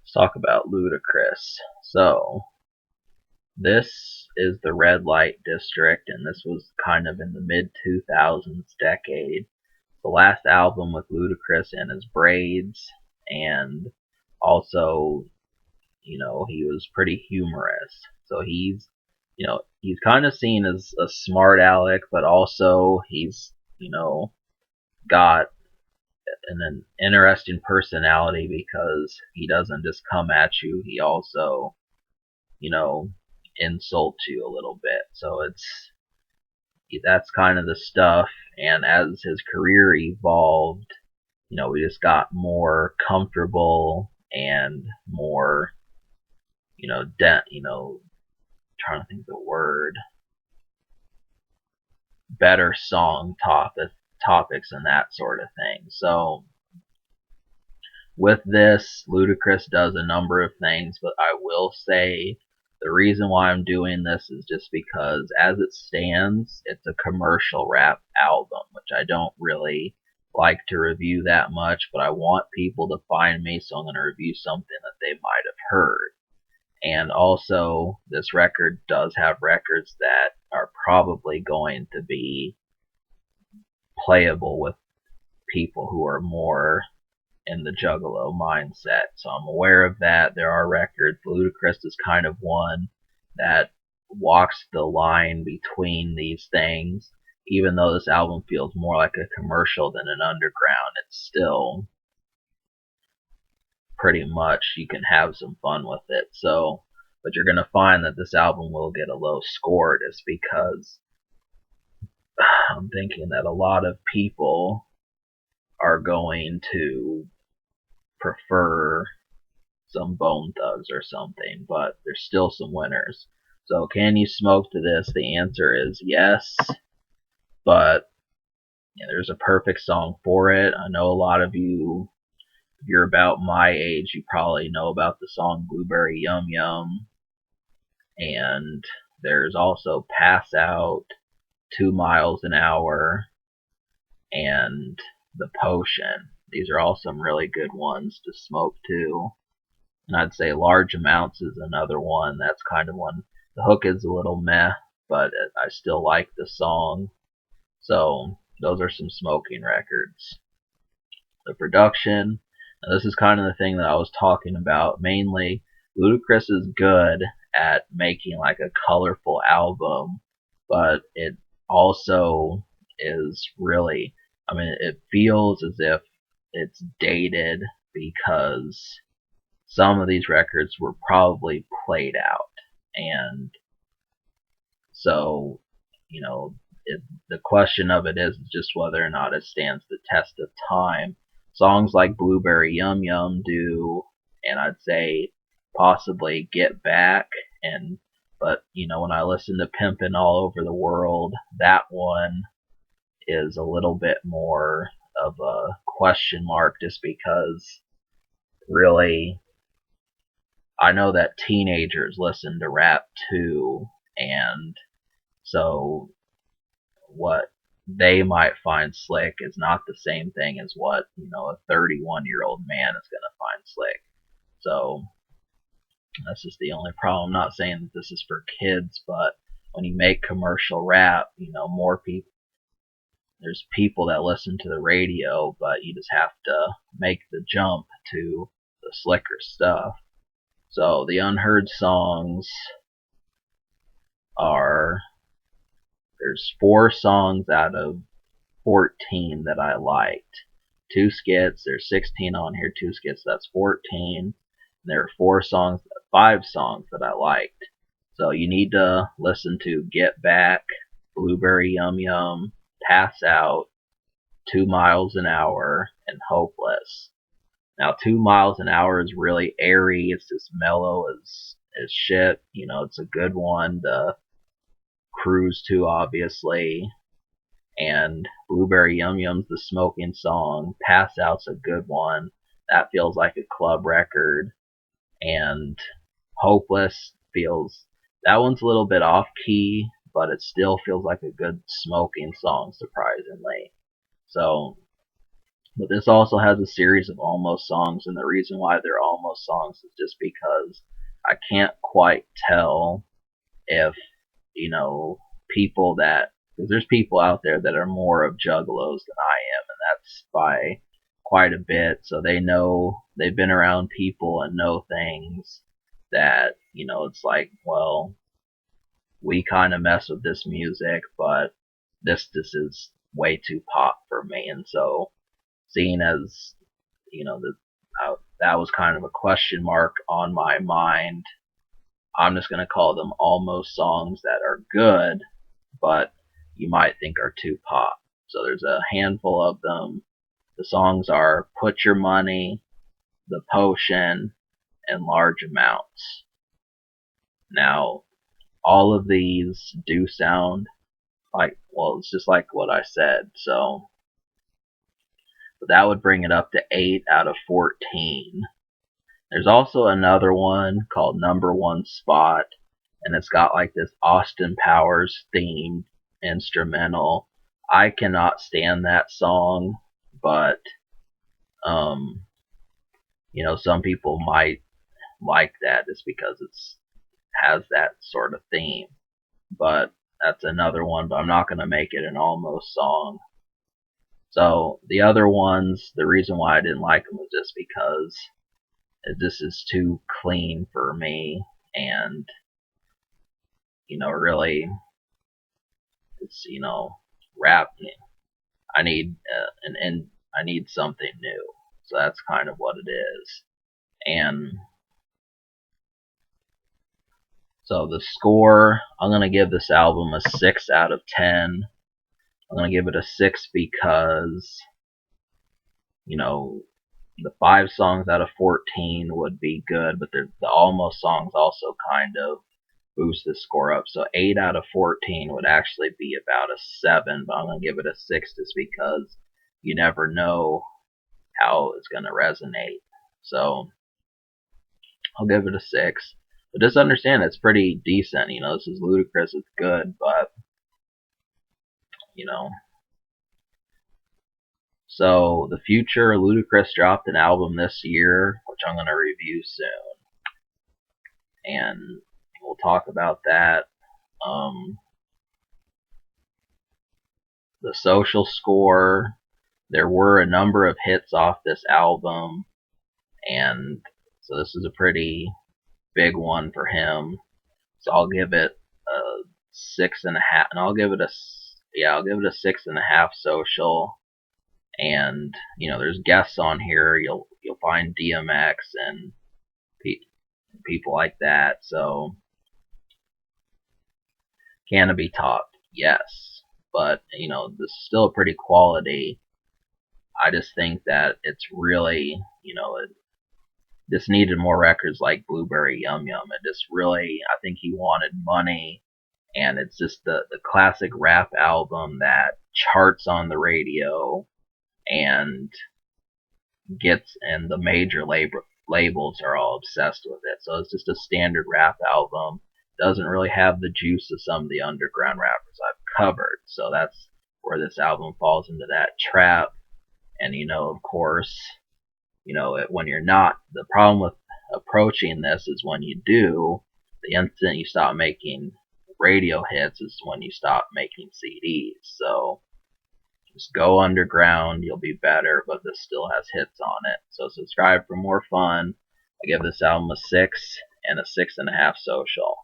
Let's talk about Ludacris. So, this is the red light district, and this was kind of in the mid 2000s decade. The last album with Ludacris and his braids, and also, he was pretty humorous. So he's kind of seen as a smart aleck, but also he's got an interesting personality because he doesn't just come at you. He also you know, insults you a little bit. So that's kind of the stuff. And as his career evolved, we just got more comfortable and more, trying to think of the word, better song topics and that sort of thing. So with this, Ludacris does a number of things, but I will say the reason why I'm doing this is just because, as it stands, it's a commercial rap album, which I don't really like to review that much, but I want people to find me, so I'm going to review something that they might have heard. And also, this record does have records that are probably going to be playable with people who are more in the Juggalo mindset. So I'm aware of that. There are records. Ludacris is kind of one that walks the line between these things. Even though this album feels more like a commercial than an underground, it's still pretty much you can have some fun with it. So, but you're gonna find that this album will get a low score just because I'm thinking that a lot of people are going to prefer some Bone Thugs or something, but there's still some winners. So can you smoke to this? The answer is yes, but there's a perfect song for it. I know a lot of you, if you're about my age, you probably know about the song Blueberry Yum Yum, and there's also Pass Out, 2 Miles an Hour, and The Potion. These are all some really good ones to smoke to. And I'd say Large Amounts is another one. That's kind of one. The hook is a little meh, but I still like the song. So those are some smoking records. The production. Now this is kind of the thing that I was talking about. Mainly, Ludacris is good at making like a colorful album, but it also is really, it feels as if it's dated because some of these records were probably played out. And so, the question of it is just whether or not it stands the test of time. Songs like Blueberry Yum Yum do, and I'd say possibly Get Back. But when I listen to Pimpin' All Over the World, that one is a little bit more of a question mark just because really I know that teenagers listen to rap too, and so what they might find slick is not the same thing as what a 31-year-old man is going to find slick. So that's just the only problem. I'm not saying that this is for kids, but when you make commercial rap, more people. There's people that listen to the radio, but you just have to make the jump to the slicker stuff. So the Unheard Songs are, there's 4 songs out of 14 that I liked. 2 skits, there's 16 on here, 2 skits, that's 14. There are 5 songs that I liked. So you need to listen to Get Back, Blueberry Yum Yum, Pass Out, 2 Miles an Hour, and Hopeless. Now, 2 Miles an Hour is really airy. It's just mellow as shit. It's a good one to cruise to, obviously. And Blueberry Yum Yum's the smoking song. Pass Out's a good one. That feels like a club record. And Hopeless that one's a little bit off key, but it still feels like a good smoking song, surprisingly. So But this also has a series of almost songs, and the reason why they're almost songs is just because I can't quite tell if, you know, people that, because there's people out there that are more of juggalos than I am, and that's by quite a bit. So they know, they've been around people and know things that, it's like, well, we kind of mess with this music, but this is way too pop for me. And so, seeing as, that was kind of a question mark on my mind, I'm just going to call them almost songs that are good, but you might think are too pop. So there's a handful of them. The songs are Put Your Money, The Potion, and Large Amounts. Now, all of these do sound like, well, it's just like what I said. So that would bring it up to 8 out of 14. There's also another one called Number One Spot, and it's got like this Austin Powers themed instrumental. I cannot stand that song, but some people might like that just because it's has that sort of theme. But that's another one, but I'm not gonna make it an almost song. So the other ones, the reason why I didn't like them was just because this is too clean for me, and really, it's rap. I need I need something new. So that's kind of what it is. And so the score, I'm gonna give this album a 6 out of 10. I'm gonna give it a 6 because the 5 songs out of 14 would be good, but the almost songs also kind of boost the score up. So 8 out of 14 would actually be about a 7, but I'm going to give it a 6 just because you never know how it's going to resonate. So I'll give it a 6. But just understand it's pretty decent. This is Ludacris, it's good, but, you know. So the future, Ludacris dropped an album this year, which I'm going to review soon. And we'll talk about that. The social score, there were a number of hits off this album, and so this is a pretty big one for him. So I'll give it a 6.5, and I'll give it a 6.5 social. And there's guests on here. You'll find DMX and people like that. So can it be topped? Yes, but this is still a pretty quality. I just think that it's really, it just needed more records like Blueberry Yum Yum. It just really, I think he wanted money, and it's just the classic rap album that charts on the radio and and the major labels are all obsessed with it. So it's just a standard rap album. Doesn't really have the juice of some of the underground rappers I've covered. So that's where this album falls into that trap. And of course, when you're not, the problem with approaching this is when you do, the instant you stop making radio hits is when you stop making CDs. So just go underground, you'll be better, but this still has hits on it. So subscribe for more fun. I give this album a 6 and a 6.5 social.